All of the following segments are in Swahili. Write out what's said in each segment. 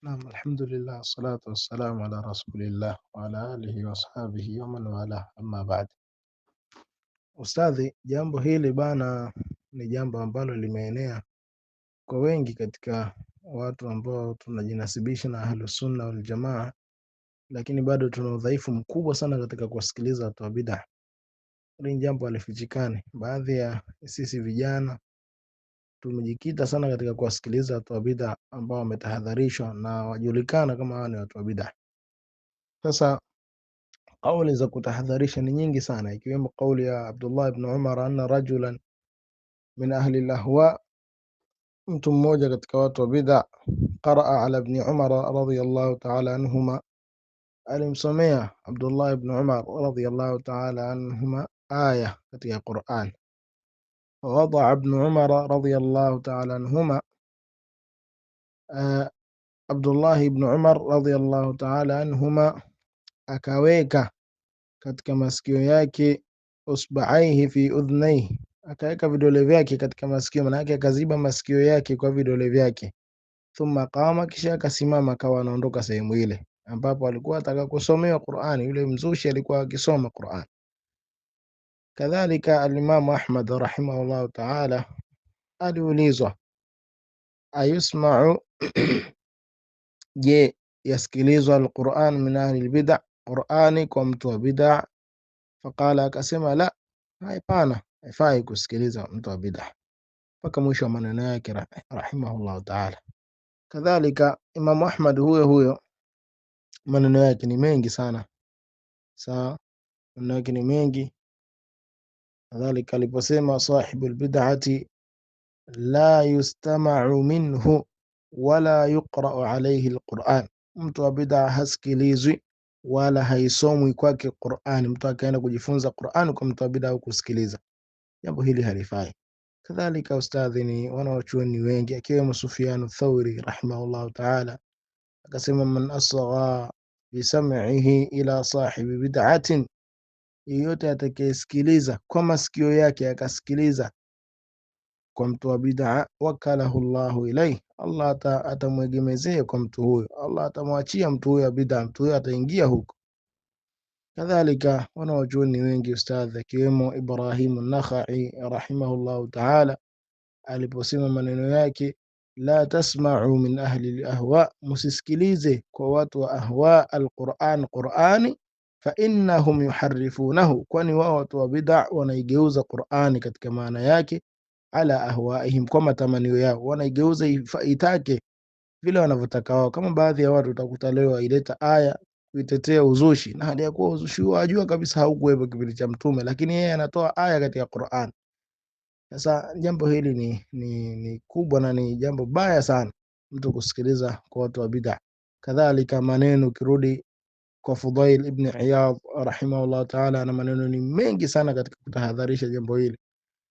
Naam, alhamdulillah, salatu wassalamu ala rasulillah wa ala alihi wa ashabihi wa man wala, amma ba'd. Ustadhi, jambo hili bana ni jambo ambalo limeenea kwa wengi katika watu ambao tunajinasibisha na Ahlus Sunna wal Jamaa, lakini bado tuna udhaifu mkubwa sana katika kuwasikiliza watu wa bid'ah. Hili ni jambo halifichikani. Baadhi ya sisi vijana tumejikita sana katika kuwasikiliza watu wa bid'ah ambao wametahadharishwa na wajulikana kama hao ni watu wa bid'ah. Sasa kauli za kutahadharisha ni nyingi sana, ikiwemo kauli ya Abdullah ibn Umar anna rajulan min ahli al-ahwa, mtu mmoja katika watu wa bid'a, qaraa ala ibn Umar radhiyallahu ta'ala anhuma, alimsomea Abdullah ibn Umar radhiyallahu ta'ala anhuma aya katika Qur'an. Wadaa ibn Umar radhiyallahu ta'ala anhuma, Abdullah ibn Umar radhiyallahu ta'ala anhuma akaweka katika masikio yake usba'aihi fi udhnaihi, akaweka vidole vyake katika masikio, maana yake akaziba masikio yake kwa vidole vyake. Thumma qama, kisha akasimama, akawa anaondoka sehemu ile ambapo alikuwa ataka kusomewa Qur'ani. Yule mzushi alikuwa akisoma Qur'an. Kadhalika al-Imam Ahmad rahimahullah ta'ala aliulizwa ayusma'u je, yasikilizwa al-Qur'an min ahli al-bid'ah, Qur'ani kwa mtu wa bid'ah? Faqala, akasema la, hapana, haifai kusikiliza mtu wa bid'ah, mpaka mwisho wa maneno yake rahimahullah ta'ala. Kadhalika Imam Ahmad huyo huyo maneno yake ni mengi sana, sawa, maneno yake ni mengi. Kadhalika aliposema sahibul bid'ati la yustama'u minhu wala yuqra'u alayhi alquran, mtu wa bid'ah hasikilizwi wala haisomwi kwake Qur'ani. Mtu akaenda kujifunza Qur'ani kwa mtu wa bid'ah au kusikiliza, jambo hili halifai. Kadhalika ustadhi, ni wanawachuoni wengi akiwemo Sufyan Thauri rahimahullah ta'ala akasema, man asgha bi sam'ihi ila sahibi bid'atin, yeyote atakayesikiliza kwa masikio yake akasikiliza kwa mtu wa bid'a, wakalahu Allahu ilayhi, Allah atamwegemezea kwa mtu huyo, Allah atamwachia mtu huyo bid'a, mtu huyo ataingia huko. Kadhalika wanawachuoni wengi ustadhi akiwemo Ibrahim an-Nakhai rahimahullahu ta'ala aliposema maneno yake, la tasma'u min ahli al-ahwa, musisikilize kwa watu wa ahwa al-Qur'an, Qur'ani, fa innahum yuharrifunahu, kwani wao watu wa bid'a wanaigeuza Qur'ani katika maana yake, ala ahwaihim, kwa matamanio yao, wanaigeuza itake vile wanavyotaka wao. Kama baadhi ya watu utakuta leo aileta aya kuitetea uzushi, na hali ya kuwa uzushi huo ajua kabisa haukuwepo kipindi cha Mtume, lakini yeye anatoa aya katika Qur'an. Sasa jambo hili ni kubwa na ni jambo baya sana, mtu kusikiliza kwa watu wa bid'ah. Kadhalika maneno, ukirudi kwa Fudail ibn Iyad rahimahullah ta'ala, na maneno ni mengi sana katika kutahadharisha jambo hili.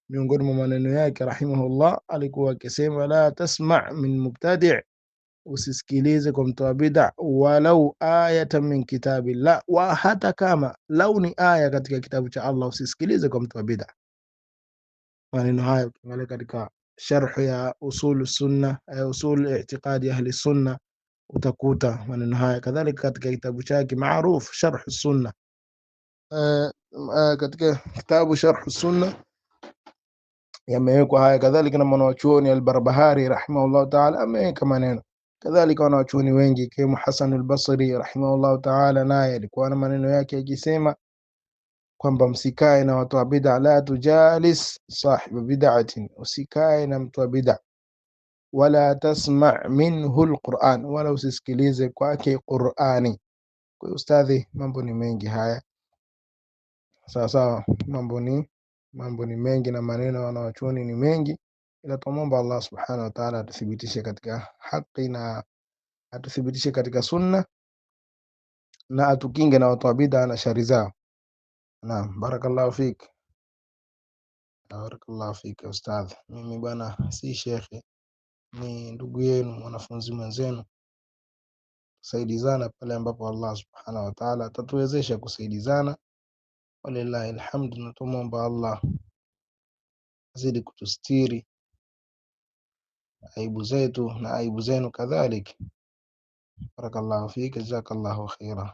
Miongoni mwa maneno yake rahimahullah alikuwa akisema, la tasma' min mubtadi', usisikilize kwa mtu wa bid'ah, walau ayatan min kitabillah, wa hata kama lau ni aya katika kitabu cha Allah, usisikilize kwa mtu wa bid'ah. Maneno haya ukiangalia katika sharh ya usul sunna, usul i'tiqadi ahli sunna, utakuta maneno haya. Kadhalika katika kitabu chake maarufu sharh sunna, katika kitabu sharh sunna yamewekwa haya. Kadhalika na mwanachuoni al-Barbahari rahimahullah ta'ala ameweka maneno. Kadhalika wanachuoni wengi ikiwemo Hasan al-Basri rahimahullah ta'ala, naye alikuwa na maneno yake akisema kwamba msikae na watu wa bid'a, la tujalis sahibu bid'atin, usikae na mtu wa bid'a, wala tasma' minhu alquran, wala usisikilize kwake Qur'ani. Kwa ustadhi, mambo ni mengi haya, sawa sawa, mambo ni mengi na maneno wanawachuoni ni mengi, ila tumomba Allah subhanahu wa ta'ala atuthibitishe katika haki na atuthibitishe katika sunna na atukinge na watu wa bid'a na shari zao. Naam, barakallahu fik. Barakallahu fik ustadh. Mimi bwana si shekhe, ni ndugu yenu, mwanafunzi mwenzenu. Saidizana pale ambapo Allah subhanahu wa ta'ala atatuwezesha kusaidizana. Walillahi alhamdu, na tumomba Allah azidi kutustiri aibu zetu na aibu zenu kadhalika. Barakallahu fik, jazakallahu khaira.